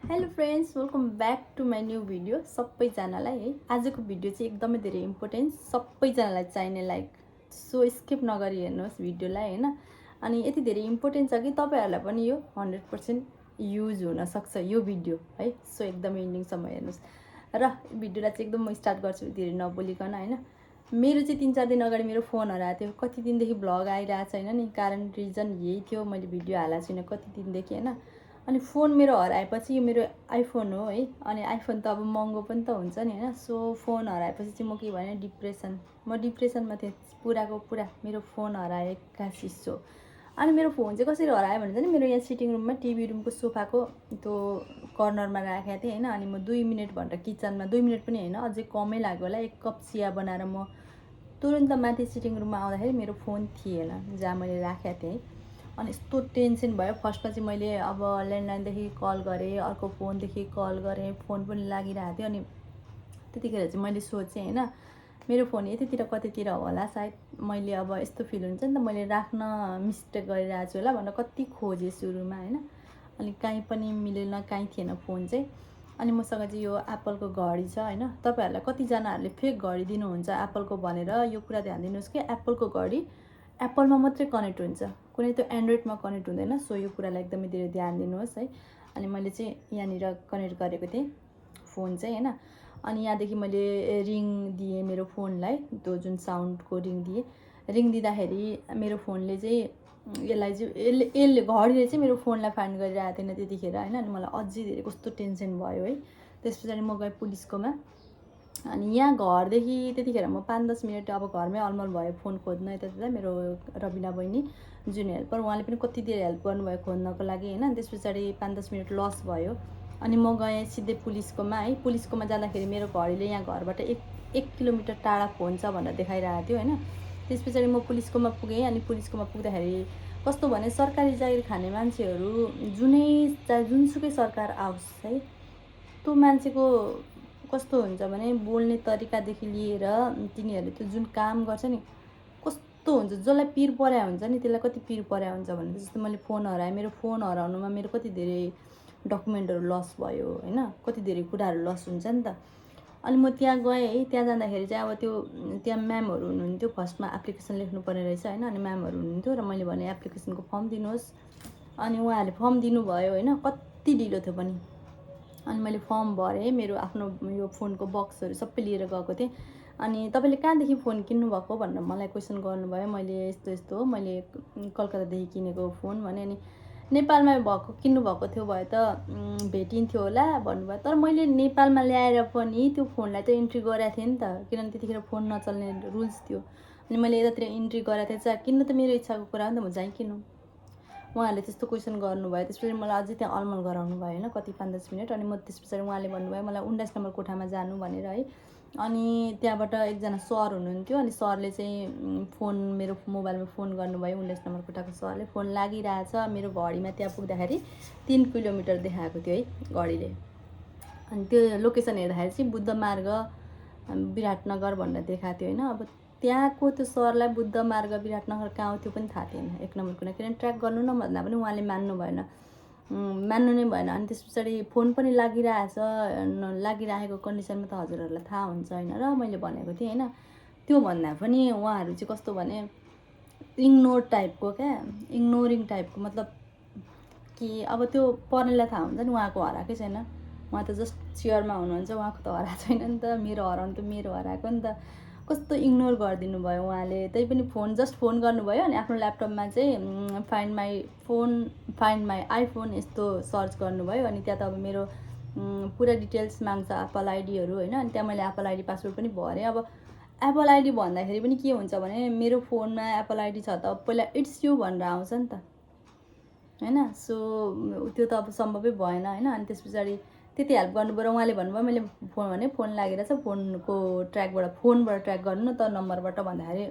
Hello friends, welcome back to my new video. सबैजनालाई है आजको भिडियो चाहिँ एकदमै धेरै इम्पोर्टेन्ट, सबैजनालाई चाहिने, लाइक सो स्किप नगरी हेर्नुहोस् भिडियोलाई होइन। अनि यति धेरै इम्पोर्टेन्ट छ कि तपाईँहरूलाई पनि यो 100% युज हुनसक्छ यो भिडियो है। सो एकदमै इन्डिङसम्म हेर्नुहोस् र भिडियोलाई चाहिँ एकदम म स्टार्ट गर्छु धेरै नबोलिकन होइन। मेरो चाहिँ 3-4 दिन अगाडि मेरो फोन हराएको थियो। कति दिनदेखि भ्लग आइरहेको छैन नि, कारण रिजन यही थियो, मैले भिडियो हालेको छुइनँ कति दिनदेखि होइन। अनि फोन मेरो हराएपछि, यो मेरो आइफोन हो है, अनि आइफोन त अब महँगो पनि त हुन्छ नि होइन। सो फोन हराएपछि चाहिँ म के भने म डिप्रेसनमा थिएँ पुराको पुरा। मेरो फोन हराएका चिसो। अनि मेरो फोन चाहिँ कसरी हरायो भने चाहिँ मेरो यहाँ सिटिङ रुममा टिभी रुमको सोफाको त्यो कर्नरमा राखेको थिएँ होइन। अनि म 2 मिनट भनेर किचनमा, 2 मिनट पनि होइन अझै कमै लाग्यो होला, 1 कप चिया बनाएर म तुरुन्त माथि सिटिङ रुममा आउँदाखेरि मेरो फोन थिएन जहाँ मैले राखेको थिएँ। अनि यस्तो टेन्सन भयो। फर्स्टमा चाहिँ मैले अब ल्यान्डलाइनदेखि कल गरेँ, अर्को फोनदेखि कल गरेँ, फोन पनि लागिरहेको थियो। अनि त्यतिखेर चाहिँ मैले सोचेँ होइन, मेरो फोन यतितिर कतितिर होला, सायद मैले अब यस्तो फिल हुन्छ नि त, मैले राख्न मिस्टेक गरिरहेको छु होला भनेर कति खोजेँ सुरुमा होइन। अनि कहीँ पनि मिलेन, कहीँ थिएन फोन चाहिँ। अनि मसँग चाहिँ यो एप्पलको घडी छ होइन। तपाईँहरूलाई कतिजनाहरूले फेक घडी दिनुहुन्छ एप्पलको भनेर, यो कुरा ध्यान दिनुहोस् कि एप्पलको घडी एप्पलमा मात्रै कनेक्ट हुन्छ, कुनै त्यो एन्ड्रोइडमा कनेक्ट हुँदैन। सो यो कुरालाई एकदमै धेरै ध्यान दिनुहोस् है। अनि मैले चाहिँ यहाँनिर कनेक्ट गरेको थिएँ फोन चाहिँ होइन। अनि यहाँदेखि मैले रिङ दिएँ मेरो फोनलाई, त्यो जुन साउन्डको रिङ दिएँ। रिङ दिँदाखेरि मेरो फोनले चाहिँ यसले घडीले चाहिँ मेरो फोनलाई फाइन्ड गरिरहेको थिएन त्यतिखेर होइन। अनि मलाई अझै धेरै कस्तो टेन्सन भयो है। त्यस पछाडि म गएँ पुलिसकोमा। अनि यहाँ घरदेखि त्यतिखेर म 5-10 मिनट अब घरमै अलमल भयो फोन खोज्न। यता मेरो रबिना बहिनी जुन हेल्पर, उहाँले पनि कति धेरै हेल्प गर्नुभयो खोज्नको लागि होइन। त्यस पछाडि 5-10 मिनट लस भयो। अनि म गएँ सिधै पुलिसकोमा है। पुलिसकोमा जाँदाखेरि मेरो घडीले यहाँ घरबाट 1 किलोमिटर टाढा फोन छ भनेर देखाइरहेको थियो होइन। त्यस पछाडि म पुलिसकोमा पुगेँ। अनि पुलिसकोमा पुग्दाखेरि कस्तो भने, सरकारी जागिर खाने मान्छेहरू जुनसुकै सरकार आओस् है, त्यो मान्छेको कस्तो हुन्छ भने बोल्ने तरिकादेखि लिएर तिनीहरूले त्यो जुन काम गर्छ नि, कस्तो हुन्छ, जसलाई पिर पर्या हुन्छ नि त्यसलाई कति पिर पर्या हुन्छ भने, जस्तो मैले फोन हराएँ, मेरो फोन हराउनुमा मेरो कति धेरै डकुमेन्टहरू लस भयो होइन, कति धेरै कुराहरू लस हुन्छ नि त। अनि म त्यहाँ गएँ है। त्यहाँ जाँदाखेरि चाहिँ अब त्यो त्यहाँ म्यामहरू हुनुहुन्थ्यो। फर्स्टमा एप्लिकेसन लेख्नुपर्ने रहेछ होइन। अनि म्यामहरू हुनुहुन्थ्यो र मैले भने एप्लिकेसनको फर्म दिनुहोस्। अनि उहाँहरूले फर्म दिनुभयो होइन, कति ढिलो थियो पनि। अनि मैले फर्म भरेँ, मेरो आफ्नो यो फोनको बक्सहरू सबै लिएर गएको थिएँ। अनि तपाईँले कहाँदेखि फोन किन्नुभएको भनेर मलाई क्वेसन गर्नुभयो। मैले यस्तो यस्तो हो, मैले कलकत्तादेखि किनेको फोन भने। अनि नेपालमा किन्नुभएको थियो भए त भेटिन्थ्यो होला भन्नुभयो। तर मैले नेपालमा ल्याएर पनि त्यो फोनलाई त इन्ट्री गरेको थिएँ नि त, किनभने त्यतिखेर फोन नचल्ने रुल्स थियो। अनि मैले यतातिर इन्ट्री गरेको थिएँ। चाहिँ किन्नु त मेरो इच्छाको कुरा हो नि त, म चाहिँ किन्नु। उहाँहरूले त्यस्तो क्वेसन गर्नुभयो। त्यस पछाडि मलाई अझै त्यहाँ अलमल गराउनु भयो होइन, कति 5-10 मिनट। अनि म त्यस पछाडि उहाँले भन्नुभयो मलाई 19 नम्बर कोठामा जानु भनेर है। अनि त्यहाँबाट एकजना सर हुनुहुन्थ्यो। अनि सरले चाहिँ फोन, मेरो मोबाइलमा फोन गर्नुभयो। 19 नम्बर कोठाको सरले फोन लागिरहेछ। मेरो घडीमा त्यहाँ पुग्दाखेरि 3 किलोमिटर देखाएको थियो है घडीले। अनि त्यो लोकेसन हेर्दाखेरि चाहिँ बुद्ध मार्ग विराटनगर भनेर देखाएको थियो होइन। अब त्यहाँको त्यो सरलाई बुद्ध मार्ग विराटनगर कहाँ हो त्यो पनि थाहा थिएन, 1 नम्बर कुरा, किनभने ट्र्याक गर्नु न भन्दा पनि उहाँले मान्नु नै भएन। अनि त्यस पछाडि फोन पनि लागिरहेको कन्डिसनमा त हजुरहरूलाई थाहा हुन्छ होइन। र मैले भनेको थिएँ होइन, त्यो भन्दा पनि उहाँहरू चाहिँ कस्तो भने इग्नोरिङ टाइपको, मतलब कि अब त्यो पर्नेलाई थाहा हुन्छ नि उहाँको हराएकै छैन, उहाँ त जस्ट चेयरमा हुनुहुन्छ, उहाँको त हराएको छैन नि त। मेरो हराउनु त मेरो हराएको नि त। कस्तो इग्नोर गरिदिनु भयो उहाँले। त्यही पनि जस्ट फोन गर्नुभयो। अनि आफ्नो ल्यापटपमा चाहिँ फाइन्ड माई आइफोन यस्तो सर्च गर्नुभयो। अनि त्यहाँ त अब मेरो पुरा डिटेल्स माग्छ, एप्पल आइडीहरू होइन। अनि त्यहाँ मैले एप्पल आइडी पासवर्ड पनि भरेँ। अब एप्पल आइडी भन्दाखेरि पनि के हुन्छ भने, मेरो फोनमा एप्पल आइडी छ त पहिला इट्स यु भनेर आउँछ नि त होइन। सो त्यो त अब सम्भवै भएन होइन। अनि त्यस पछाडि त्यति हेल्प गर्नुभयो। उहाँले भन्नुभयो, मैले फोन लागिरहेछ, फोनबाट ट्र्याक गर्नु न त नम्बरबाट भन्दाखेरि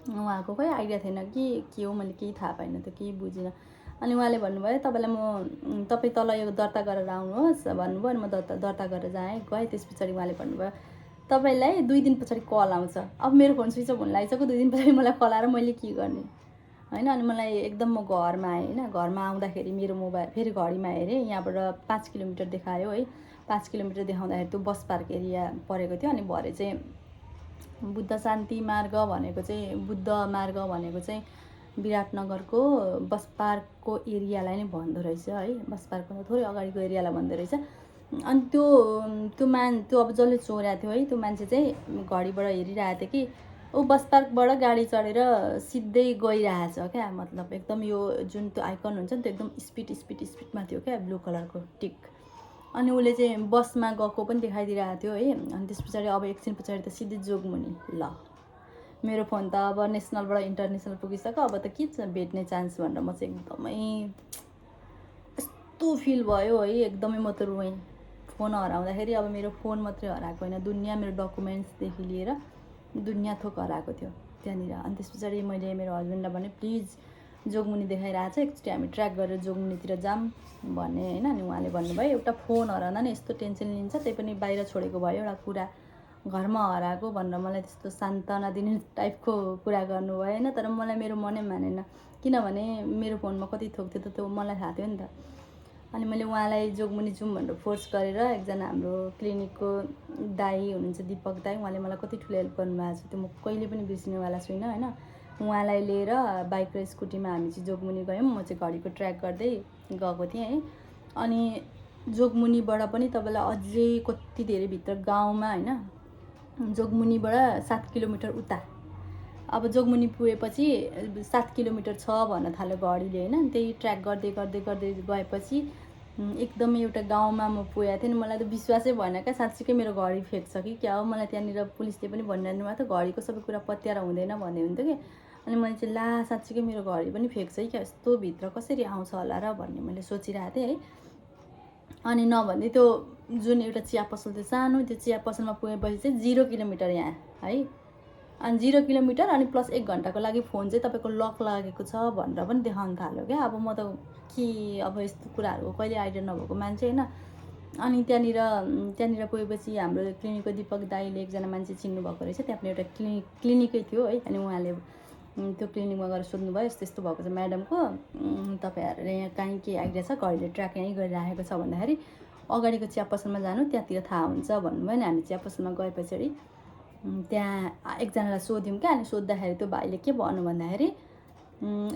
उहाँको खोइ आइडिया थिएन कि के हो, मैले केही थाहा पाइनँ, त्यो केही बुझिनँ। अनि उहाँले भन्नुभयो, तपाईँ तल यो दर्ता गरेर आउनुहोस् भन्नुभयो। अनि म दर्ता गरेर गएँ। त्यस पछाडि उहाँले भन्नुभयो, तपाईँलाई 2 दिन पछाडि कल आउँछ। अब मेरो फोन स्विच अफ हुन लागिसक्यो, 2 दिन पछाडि मलाई कल आएर मैले के गर्ने। होइन। अनि मलाई एकदम म घरमा आएँ होइन, घरमा आउँदाखेरि मेरो मोबाइल फेरि घडीमा हेरेँ, यहाँबाट 5 किलोमिटर देखायो है। 5 किलोमिटर देखाउँदाखेरि त्यो बस पार्क एरिया परेको थियो। अनि भरे चाहिँ बुद्ध शान्ति मार्ग भनेको चाहिँ, बुद्ध मार्ग भनेको चाहिँ विराटनगरको बस पार्कको एरियालाई नै भन्दो रहेछ है। बस पार्कको थोरै अगाडिको एरियालाई भन्दो रहेछ। अनि त्यो अब जसले चोरेको थियो है, त्यो मान्छे चाहिँ घडीबाट हेरिरहेको थियो कि ऊ बस पार्कबाट गाडी चढेर सिधै गइरहेछ क्या। मतलब एकदम यो जुन त्यो आइकन हुन्छ नि त्यो एकदम स्पिडमा थियो क्या, ब्लू कलरको टिक। अनि उसले चाहिँ बसमा गएको पनि देखाइदिरहेको थियो है। अनि त्यस पछाडि अब एकछिन पछाडि त सिधै जोगमुनि। ल मेरो फोन त अब नेसनलबाट इन्टरनेसनल पुगिसक्यो, अब त के छ भेट्ने चान्स भनेर म चाहिँ एकदमै यस्तो फिल भयो है, एकदमै म त रोएँ। फोन हराउँदाखेरि अब मेरो फोन मात्रै हराएको होइन, दुनियाँ मेरो डकुमेन्ट्सदेखि लिएर दुनियाँ थोक हराएको थियो त्यहाँनिर। अनि त्यस पछाडि मैले मेरो हस्बेन्डलाई भने प्लिज जोगमुनि देखाइरहेको छ, एकचोटि हामी ट्र्याक गरेर जोगमुनितिर जाऊँ भने होइन। अनि उहाँले भन्नुभयो एउटा फोन हराउँदा नि यस्तो टेन्सन लिन्छ, त्यही पनि बाहिर छोडेको भयो एउटा कुरा, घरमा हराएको भनेर मलाई त्यस्तो सान्त्वना दिने टाइपको कुरा गर्नुभयो होइन। तर मलाई मेरो मनै मानेन, किनभने मेरो फोनमा कति थोक थियो त त्यो मलाई थाहा थियो नि त। अनि मैले उहाँलाई जोगमुनि जाउँ भनेर फोर्स गरेर, एकजना हाम्रो क्लिनिकको दाई हुनुहुन्छ दिपक दाई, उहाँले मलाई कति ठुलो हेल्प गर्नुभएको छ, त्यो म कहिले पनि बिर्सिनेवाला छुइनँ होइन। उहाँलाई लिएर बाइक र स्कुटीमा हामी चाहिँ जोगमुनि गयौँ। म चाहिँ घडीको ट्र्याक गर्दै गएको थिएँ है। अनि जोगमुनिबाट पनि तपाईँलाई अझै कति धेरै भित्र गाउँमा होइन, जोगमुनिबाट 7 किलोमिटर उता। अब जोगमुनि पुगेपछि 7 किलोमिटर छ भन्न थाल्यो घडीले होइन। त्यही ट्र्याक गर्दै गर्दै गर्दै गएपछि एकदमै एउटा गाउँमा म पुगेको थिएँ नि। मलाई त विश्वासै भएन क्या, साँच्चीकै मेरो घडी फेक्छ कि क्या हो। मलाई त्यहाँनिर पुलिसले पनि भनिरहनु भएको थियो घडीको सबै कुरा पत्याएर हुँदैन भन्दै हुन्थ्यो कि। अनि मैले चाहिँ ला साँच्चीकै मेरो घडी पनि फेक्छ है क्या, यस्तो भित्र कसरी आउँछ होला र भन्ने मैले सोचिरहेको थिएँ है। अनि नभन्दै त्यो जुन एउटा चिया पसल थियो सानो, त्यो चिया पसलमा पुगेपछि चाहिँ 0 किलोमिटर यहाँ है। अनि 0 किलोमिटर अनि प्लस 1 घन्टाको लागि फोन चाहिँ तपाईँको लक लागेको छ भनेर पनि देखाउनु थाल्यो क्या। अब म त के, अब यस्तो कुराहरूको कहिले आइडिया नभएको मान्छे होइन। अनि त्यहाँनिर पुगेपछि हाम्रो क्लिनिकको दिपक दाईले एकजना मान्छे चिन्नुभएको रहेछ, त्यहाँ पनि एउटा क्लिनिकै थियो है। अनि उहाँले त्यो क्लिनिकमा गएर सोध्नुभयो यस्तो यस्तो भएको छ म्याडमको, तपाईँहरूले यहाँ कहीँ के आइडिया छ, घडीले ट्र्याक यहीँ गरिराखेको छ भन्दाखेरि अगाडिको चिया पसलमा जानु त्यहाँतिर थाहा हुन्छ भन्नुभयो। नि हामी चिया पसलमा गए पछाडि त्यहाँ एकजनालाई सोध्यौँ क्या। अनि सोद्धाखेरि त्यो भाइले के भन्नु भन्दाखेरि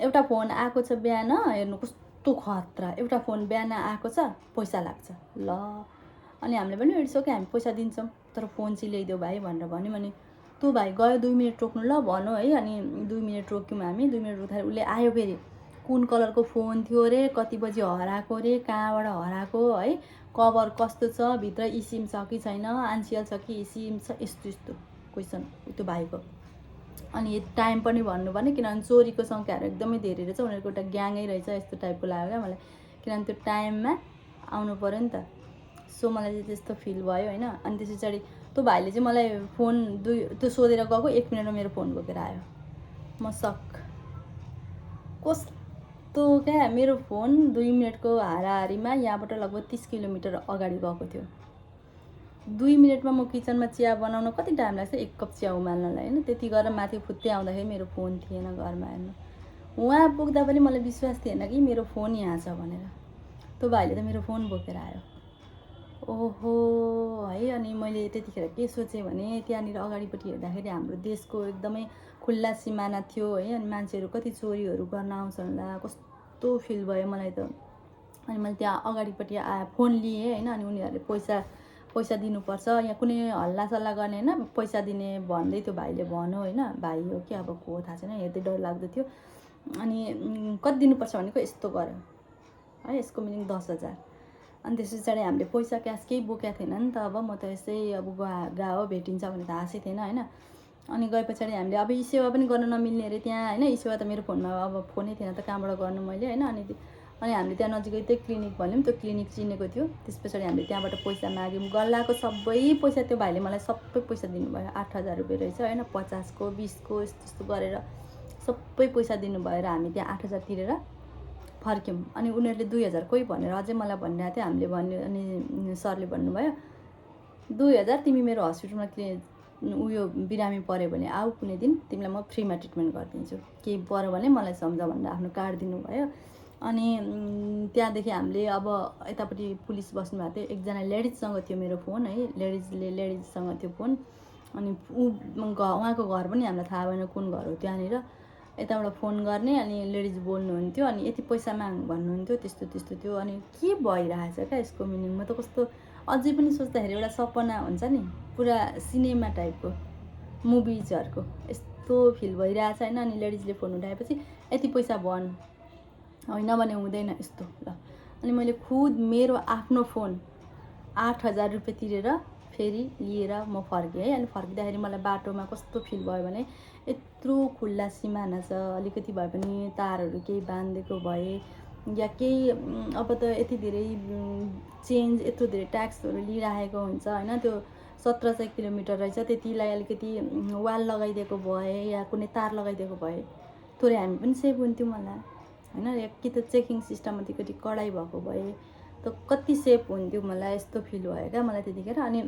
एउटा फोन आएको छ बिहान, हेर्नु कस्तो खतरा, एउटा फोन बिहान आएको छ, पैसा लाग्छ। ल अनि हामीले पनि इट्स ओके हामी पैसा दिन्छौँ, तर फोन चाहिँ ल्याइदेऊ भाइ भनेर भन्यौँ। अनि त्यो भाइ गयो 2 मिनट रोक्नु ल भन्यो है। अनि 2 मिनट रोक्यौँ हामी। 2 मिनट रोक्दाखेरि उसले आयो, फेरि कुन कलरको फोन थियो रे, कति बजी हराएको रे, कहाँबाट हराएको है, कभर कस्तो छ, भित्र इसिम छ कि छैन, आनसिएल छ कि इसिम छ, यस्तो यस्तो क्वेसन त्यो भाइको। अनि टाइम पनि भन्नु पर्ने, किनभने चोरीको सङ्ख्याहरू एकदमै धेरै रहेछ, उनीहरूको एउटा ग्याङै रहेछ यस्तो टाइपको लाग्यो क्या मलाई, किनभने त्यो टाइममा आउनु पऱ्यो नि त। सो मलाई चाहिँ त्यस्तो फिल भयो होइन। अनि त्यस पछाडि त्यो भाइले चाहिँ मलाई फोन त्यो सोधेर गएको 1 मिनटमा मेरो फोन बोकेर आयो। म सक, कस्तो क्या, मेरो फोन 2 मिनटको हाराहारीमा यहाँबाट लगभग 30 किलोमिटर अगाडि गएको थियो। 2 मिनटमा म किचनमा चिया बनाउन कति टाइम लाग्छ, 1 कप चिया उमाल्नलाई होइन। त्यति गरेर माथि फुत्तै आउँदाखेरि मेरो फोन थिएन घरमा, हेर्नु। उहाँ पुग्दा पनि मलाई विश्वास थिएन कि मेरो फोन यहाँ छ भनेर। त्यो भाइले त मेरो फोन बोकेर आयो, ओहो है। अनि मैले त्यतिखेर के सोचेँ भने त्यहाँनिर अगाडिपट्टि हेर्दाखेरि हाम्रो देशको एकदमै खुल्ला सिमाना थियो है। अनि मान्छेहरू कति चोरीहरू गर्न आउँछन् होला, कस्तो फिल भयो मलाई त। अनि मैले त्यहाँ अगाडिपट्टि फोन लिएँ होइन। अनि उनीहरूले पैसा दिनुपर्छ, यहाँ कुनै हल्लासल्ला गर्ने होइन, पैसा दिने भन्दै त्यो भाइले भन्यो होइन। भाइ हो कि अब को हो थाहा छैन, हेर्दै डर लाग्दो थियो। अनि कति दिनुपर्छ भनेको यस्तो गर्यो है, यसको मिनिङ 10,000। अनि त्यस पछाडि हामीले पैसा क्यास केही बोकेको थिएन नि त। अब म त यसै अब गयो भेटिन्छ भने त आशै थिएन होइन। अनि गए पछाडि हामीले अब ई सेवा पनि गर्न नमिल्ने अरे त्यहाँ होइन। ई सेवा त मेरो फोनमा अब फोनै थिएन त, कहाँबाट गर्नु मैले होइन। अनि हामीले त्यहाँ नजिकै त्यही क्लिनिक भन्यौँ, त्यो क्लिनिक चिनेको थियो। त्यस पछाडि हामीले त्यहाँबाट पैसा माग्यौँ, गल्लाको सबै पैसा त्यो भाइले मलाई सबै पैसा दिनुभयो। 8,000 रुपियाँ रहेछ होइन, 50 को 20 को यस्तो यस्तो गरेर सबै पैसा दिनुभयो र हामी त्यहाँ 8,000 तिरेर फर्क्यौँ। अनि उनीहरूले 2,000 कोही भनेर अझै मलाई भनिरहेको थियो। हामीले भन्यो, अनि सरले भन्नुभयो 2,000 तिमी मेरो हस्पिटलमा उयो बिरामी पऱ्यो भने आऊ कुनै दिन तिमीलाई म फ्रीमा ट्रिटमेन्ट गरिदिन्छु, केही पऱ्यो भने मलाई सम्झ भनेर आफ्नो कार्ड दिनुभयो। अनि त्यहाँदेखि हामीले अब यतापट्टि पुलिस बस्नुभएको थियो, एकजना लेडिजसँग थियो मेरो फोन है, लेडिजसँग थियो फोन। अनि उहाँको घर पनि हामीलाई थाहा भएन कुन घर हो त्यहाँनिर। यताबाट फोन गर्ने अनि लेडिज बोल्नुहुन्थ्यो अनि यति पैसा माग भन्नुहुन्थ्यो, त्यस्तो त्यस्तो थियो। अनि के भइरहेछ क्या यसको मिनिङ, म त कस्तो अझै पनि सोच्दाखेरि एउटा सपना हुन्छ नि, पुरा सिनेमा टाइपको मुभिजहरूको यस्तो फिल भइरहेछ होइन। अनि लेडिजले फोन उठाएपछि यति पैसा भन्, होइन भने हुँदैन यस्तो ल। अनि मैले खुद मेरो आफ्नो फोन 8,000 रुपियाँ तिरेर फेरि लिएर म फर्केँ है। अनि फर्किँदाखेरि मलाई बाटोमा कस्तो फिल भयो भने यत्रो खुल्ला सिमाना छ, अलिकति भए पनि तारहरू केही बाँधिदिएको भए या केही अब त यति धेरै चेन्ज यत्रो धेरै ट्याक्सहरू लिइराखेको हुन्छ होइन। त्यो 1700 किलोमिटर रहेछ, त्यतिलाई अलिकति वाल लगाइदिएको भए या कुनै तार लगाइदिएको भए थोरै हामी पनि सेफ हुन्थ्यौँ होला होइन। या कि त चेकिङ सिस्टम अलिकति कडाइ भएको भए त कति सेफ हुन्थ्यो, मलाई यस्तो फिल भयो क्या मलाई त्यतिखेर। अनि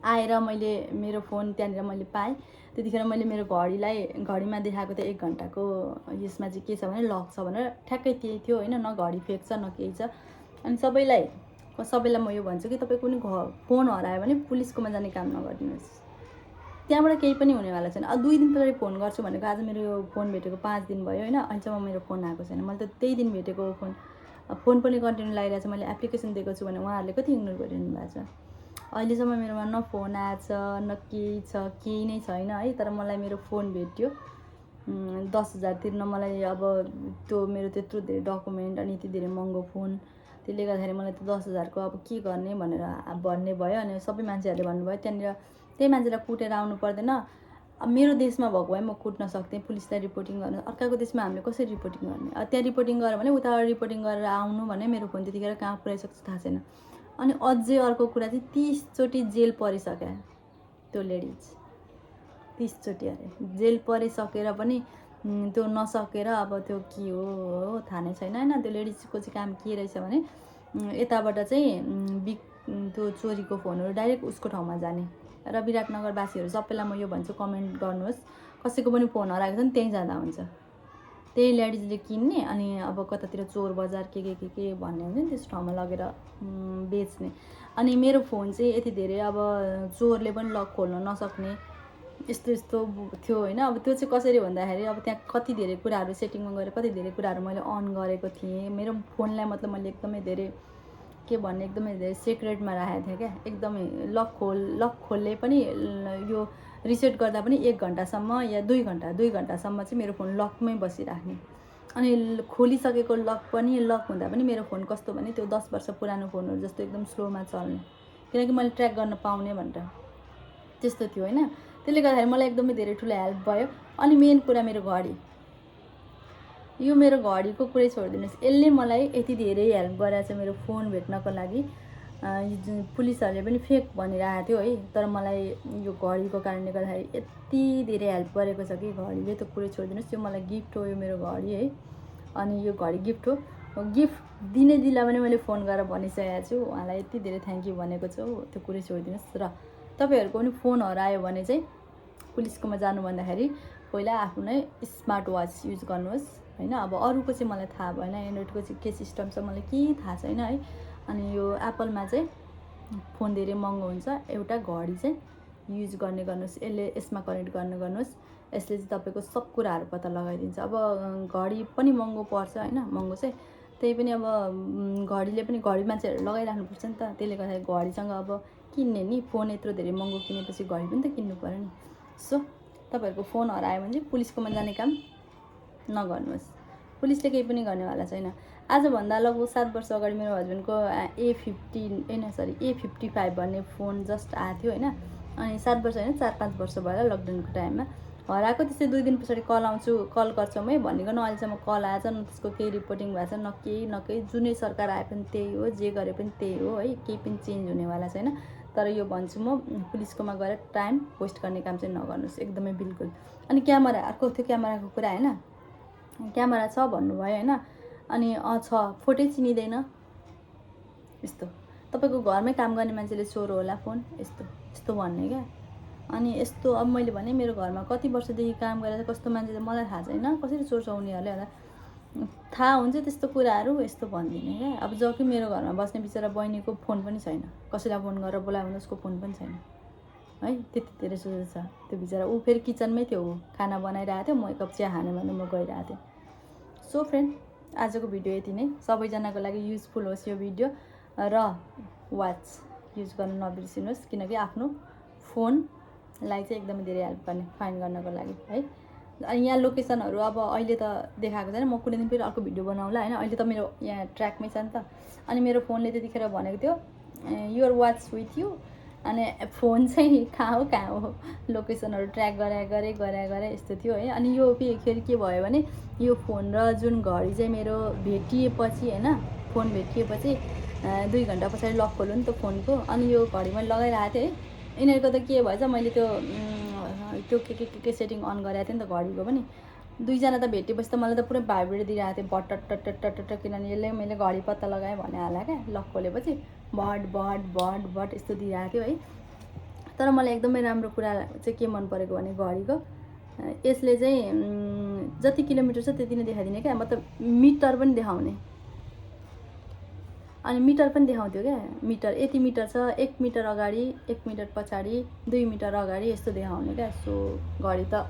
आएर मैले मेरो फोन त्यहाँनिर मैले पाएँ। त्यतिखेर मैले मेरो घडीमा देखाएको थियो 1 घन्टाको यसमा चाहिँ के छ भने लक छ भनेर, ठ्याक्कै त्यही थियो होइन, न घडी फेक छ न केही छ। अनि सबैलाई म यो भन्छु कि तपाईँ कुनै फोन हरायो भने पुलिसकोमा जाने काम नगरिदिनुहोस्, त्यहाँबाट केही पनि हुनेवाला छैन। 2 दिन पछाडि फोन गर्छु भनेको आज मेरो यो फोन भेटेको 5 दिन भयो होइन, अहिलेसम्म मेरो फोन आएको छैन। मैले त त्यही दिन भेटेको फोन पनि कन्टिन्यू लगाइरहेको छ, मैले एप्लिकेसन दिएको छु भने उहाँहरूले कति इग्नोर गरिरहनु भएको छ। अहिलेसम्म मेरोमा न फोन आएछ न केही छ, केही नै छैन है। तर मलाई मेरो फोन भेट्यो 10,000 तिर्न, मलाई अब त्यो मेरो त्यत्रो धेरै डकुमेन्ट अनि यति धेरै महँगो फोन, त्यसले गर्दाखेरि मलाई त्यो 10,000को अब के गर्ने भनेर भन्ने भयो। अनि सबै मान्छेहरूले भन्नुभयो त्यहाँनिर त्यही मान्छेलाई कुटेर आउनु पर्दैन, अब मेरो देशमा भएको भए म कुट्न सक्थेँ, पुलिसलाई रिपोर्टिङ गर्न। अर्काको देशमा हामीले कसरी रिपोर्टिङ गर्ने, त्यहाँ रिपोर्टिङ गऱ्यो भने उताबाट रिपोर्टिङ गरेर आउनु भने मेरो फोन त्यतिखेर कहाँ पुऱ्याइसक्छ थाहा छैन। अनि अझै अर्को कुरा चाहिँ 30 चोटि जेल परिसक्यो त्यो लेडिज, 30 चोटि अरे जेल परिसकेर पनि त्यो नसकेर अब त्यो के हो थाहा नै छैन होइन। त्यो लेडिजको चाहिँ काम के रहेछ भने यताबाट चाहिँ त्यो चोरीको फोनहरू डाइरेक्ट उसको ठाउँमा जाने। र विराटनगरवासीहरू सबैलाई म यो भन्छु, कमेन्ट गर्नुहोस्, कसैको पनि फोन हराएको छ भने त्यहीँ जाँदा हुन्छ, त्यही लेडिजले किन्ने अनि अब कतातिर चोर बजार के भन्ने हुन्छ नि त्यस्तो ठाउँमा लगेर बेच्ने। अनि मेरो फोन चाहिँ यति धेरै अब चोरले पनि लक खोल्न नसक्ने यस्तो थियो होइन। अब त्यो चाहिँ कसरी भन्दाखेरि अब त्यहाँ कति धेरै कुराहरू सेटिङमा गएर कति धेरै कुराहरू मैले अन गरेको थिएँ। मेरो फोनलाई मतलब मैले एकदमै धेरै के भन्ने एकदमै धेरै सिक्रेटमा राखेको थिएँ क्या, एकदमै लक खोल्ने पनि यो रिसेट गर्दा पनि 1 घन्टासम्म या 2 घन्टासम्म चाहिँ मेरो फोन लकमै बसिराख्ने। अनि खोलिसकेको लक हुँदा पनि मेरो फोन कस्तो भने त्यो 10 वर्ष पुरानो फोनहरू जस्तो एकदम स्लोमा चल्ने, किनकि मैले ट्र्याक गर्न पाउने भनेर त्यस्तो थियो होइन। त्यसले गर्दाखेरि मलाई एकदमै धेरै ठुलो हेल्प भयो। अनि मेन कुरा मेरो घडी, यो मेरो घडीको कुरै छोडिदिनुहोस्, यसले मलाई यति धेरै हेल्प गरेछ मेरो फोन भेट्नको लागि। पुलिसहरूले पनि फेक भनिरहेको थियो है, तर मलाई यो घडीको कारणले गर्दाखेरि यति धेरै हेल्प गरेको छ कि घडीले, त्यो कुरै छोडिदिनुहोस्। यो मलाई गिफ्ट हो यो मेरो घडी है। अनि यो घडी गिफ्ट हो, गिफ्ट दिने दिनलाई पनि मैले फोन गरेर भनिसकेको छु, उहाँलाई यति धेरै थ्याङ्क यू भनेको छु, त्यो कुरै छोडिदिनुहोस्। र तपाईँहरूको पनि फोन हरायो भने चाहिँ पुलिसकोमा जानु भन्दाखेरि पहिला आफ्नो नै स्मार्ट वाच युज गर्नुहोस् होइन। अब अरूको चाहिँ मलाई थाहा भएन, एन्ड्रोइडको चाहिँ के सिस्टम छ मलाई केही थाहा छैन है। अनि यो एप्पलमा चाहिँ फोन धेरै महँगो हुन्छ, एउटा घडी चाहिँ युज गर्नुहोस्, यसमा कनेक्ट गर्नुहोस्, यसले चाहिँ तपाईँको सब कुराहरू पत्ता लगाइदिन्छ। अब घडी पनि महँगो पर्छ होइन, महँगो चाहिँ त्यही पनि अब घडी मान्छेहरू लगाइराख्नुपर्छ नि त, त्यसले गर्दाखेरि घडीसँग अब किन्ने नि, फोन यत्रो धेरै महँगो किनेपछि घडी पनि त किन्नु पऱ्यो नि। सो तपाईँहरूको फोन हरायो भने चाहिँ पुलिसकोमा जाने काम नगर्नुहोस्, पुलिसले केही पनि गर्नेवाला छैन। आजभन्दा लगभग 7 वर्ष अगाडि मेरो हस्बेन्डको A55 भन्ने फोन जस्ट आएको थियो होइन। अनि 7 वर्ष होइन 4-5 वर्ष भयो लकडाउनको टाइममा हराएको। त्यस्तै 2 दिन पछाडि कल गर्छौँ है भनिकन अहिलेसम्म कल आएछ न, त्यसको केही रिपोर्टिङ भएको छ न केही जुनै सरकार आए पनि त्यही हो, जे गरे पनि त्यही हो है, केही पनि चेन्ज हुनेवाला छैन। तर यो भन्छु म, पुलिसकोमा गएर टाइम वेस्ट गर्ने काम चाहिँ नगर्नुहोस् एकदमै बिल्कुल। अनि क्यामेरा, अर्को थियो क्यामेराको कुरा होइन, क्यामेरा छ भन्नुभयो होइन। अनि छ, फोटै चिनिँदैन यस्तो, तपाईँको घरमै काम गर्ने मान्छेले चोर होला फोन यस्तो भन्ने क्या। अनि यस्तो अब मैले भने मेरो घरमा कति वर्षदेखि काम गरेर कस्तो मान्छे त मलाई थाहा छैन, कसरी चोर्छ उनीहरूले होला, थाहा हुन्छ त्यस्तो कुराहरू यस्तो भन्दिनँ क्या। अब जो कि मेरो घरमा बस्ने बिचरा बहिनीको फोन पनि छैन, कसैलाई फोन गरेर बोलायो भने उसको फोन पनि छैन है, त्यति धेरै सोझो छ त्यो बिचरा। ऊ फेरि किचनमै थियो, ऊ खाना बनाइरहेको थियो, म एक कप चिया खाने भने म गइरहेको थिएँ। सो फ्रेन्ड, आजको भिडियो यति नै। सबैजनाको लागि युजफुल होस् यो भिडियो, र वाच युज गर्न नबिर्सिनुहोस्, किनकि आफ्नो फोनलाई चाहिँ एकदमै धेरै हेल्प गर्ने फाइन्ड गर्नको लागि है। अनि यहाँ लोकेसनहरू अब अहिले त देखाएको छैन, म कुनै दिन फेरि अर्को भिडियो बनाउँला होइन। अहिले त मेरो यहाँ ट्र्याकमै छ नि त। अनि मेरो फोनले त्यतिखेर भनेको थियो युर वाच विथ यु, अनि फोन चाहिँ कहाँ हो लोकेसनहरू ट्र्याक गरे यस्तो थियो है। अनि यो फेरि के भयो भने यो फोन र जुन घडी चाहिँ मेरो भेटिएपछि होइन, फोन भेटिएपछि 2 घन्टा पछाडि लक खोल्यो नि त फोनको। अनि यो घडी मैले लगाइरहेको थिएँ है। यिनीहरूको त के भएछ, मैले त्यो के सेटिङ अन गरेको थिएँ नि त घडीको पनि। दुईजना त भेटेपछि त मलाई त पुरै भाइब्रेट दिइरहेको थियो बट, किनभने यसले मैले घडी पत्ता लगाएँ भने हाल्यो क्या, लक खोलेपछि बट यस्तो दिइरहेको थियो है। तर मलाई एकदमै राम्रो कुरा चाहिँ के मन परेको भने घडीको यसले चाहिँ जति किलोमिटर छ त्यति नै देखाइदिने क्या, मतलब मिटर पनि देखाउने। अनि मिटर पनि देखाउँथ्यो क्या, मिटर यति मिटर छ, 1 मिटर अगाडि, 1 मिटर पछाडि, 2 मिटर अगाडि यस्तो देखाउने क्या। सो घडी त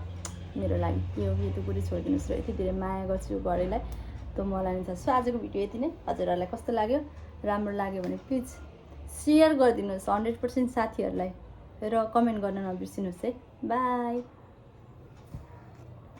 मेरो लागि के हो कि त्यो कुरै छोडिदिनुहोस्, र यति धेरै माया गर्छु यो घडीलाई त मलाई नि छ। सो आजको भिडियो यति नै। हजुरहरूलाई कस्तो लाग्यो, राम्रो लाग्यो भने प्लिज सेयर गरिदिनुहोस् 100% साथीहरूलाई, र कमेन्ट गर्न नबिर्सिनुहोस् है। बाई।